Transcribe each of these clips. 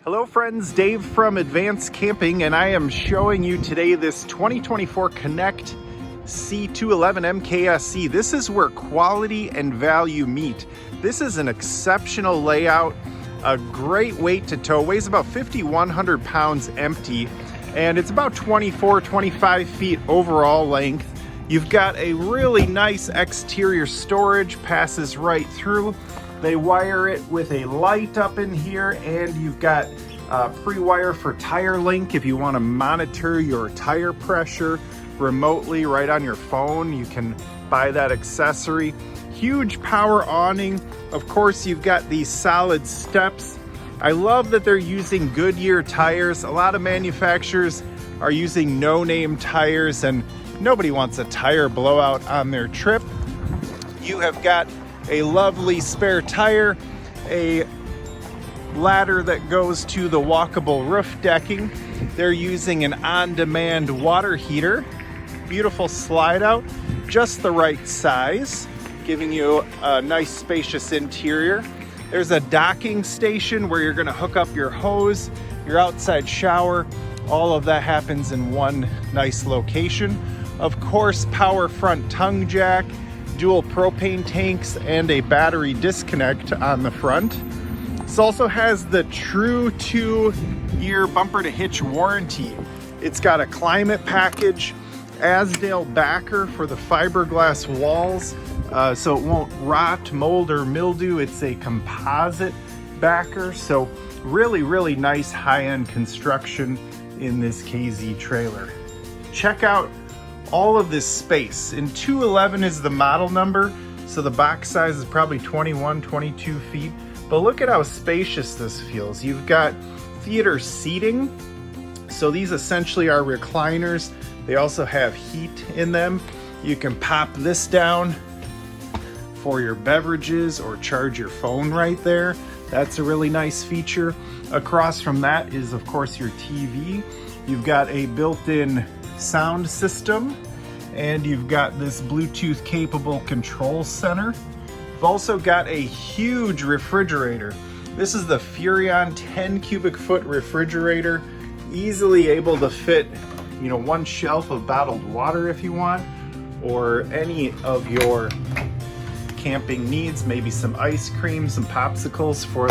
Hello friends, Dave from Advanced Camping, and I am showing you today this 2024 Connect C211MKSE. This is where quality and value meet. This is an exceptional layout, a great weight to tow, weighs about 5,100 pounds empty, and it's about 25 feet overall length. You've got a really nice exterior storage, passes right through. They wire it with a light up in here, and you've got Prewire for tire link if you want to monitor your tire pressure remotely right on your phone. You can buy that accessory. Huge power awning. Of course, you've got these solid steps. I love that they're using Goodyear tires. A lot of manufacturers are using no-name tires, and nobody wants a tire blowout on their trip. You have got a lovely spare tire, a ladder that goes to the walkable roof decking. They're using an on-demand water heater. Beautiful slide out, just the right size, giving you a nice spacious interior. There's a docking station where you're gonna hook up your hose, your outside shower. All of that happens in one nice location. Of course, power front tongue jack, dual propane tanks, and a battery disconnect on the front. This also has the true 2-year bumper to hitch warranty. It's got a climate package, Azdel backer for the fiberglass walls, so it won't rot, mold, or mildew. It's a composite backer, so really nice high-end construction in this KZ trailer. Check out all of this space. And 211 is the model number, so the box size is probably 22 feet. But look at how spacious this feels. You've got theater seating. So these essentially are recliners. They also have heat in them. You can pop this down for your beverages or charge your phone right there. That's a really nice feature. Across from that is, of course, your TV. You've got a built-in sound system, and you've got this Bluetooth capable control center. You've also got a huge refrigerator. This is the Furrion 10 cubic foot refrigerator, easily able to fit, one shelf of bottled water if you want, or any of your camping needs, maybe some ice cream, some popsicles for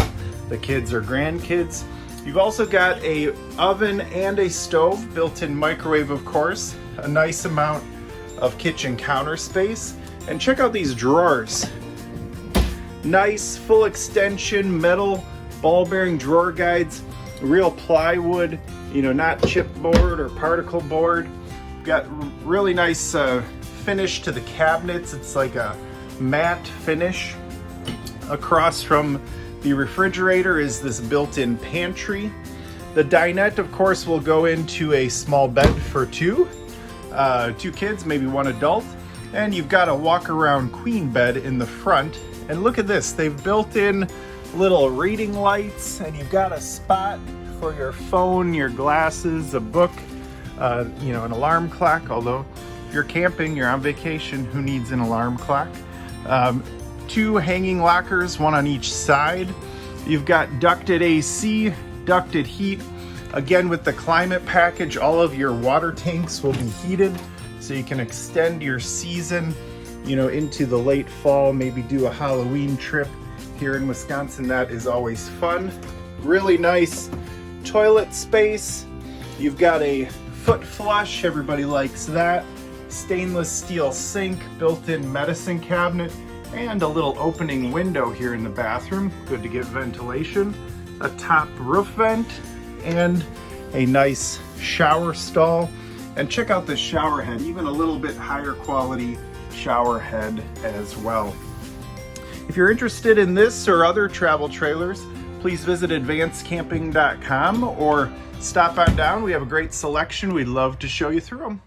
the kids or grandkids. You've also got a oven and a stove, built-in microwave, of course, a nice amount of kitchen counter space. And check out these drawers. Nice full extension metal ball bearing drawer guides, real plywood, not chipboard or particle board. Got really nice finish to the cabinets. It's like a matte finish. Across from the refrigerator is this built-in pantry. The dinette, of course, will go into a small bed for two kids, maybe one adult. And you've got a walk-around queen bed in the front. And look at this, they've built in little reading lights, and you've got a spot for your phone, your glasses, a book, an alarm clock. Although if you're camping, you're on vacation, who needs an alarm clock? 2 hanging lockers, one on each side. You've got ducted AC, ducted heat. Again, with the climate package, all of your water tanks will be heated, so you can extend your season, into the late fall, maybe do a Halloween trip here in Wisconsin. That is always fun. Really nice toilet space. You've got a foot flush, everybody likes that. Stainless steel sink, built-in medicine cabinet, and a little opening window here in the bathroom. Good to get ventilation. A top roof vent, and a nice shower stall. And check out the shower head, even a little bit higher quality shower head as well. If you're interested in this or other travel trailers, please visit advancedcamping.com or stop on down. We have a great selection. We'd love to show you through them.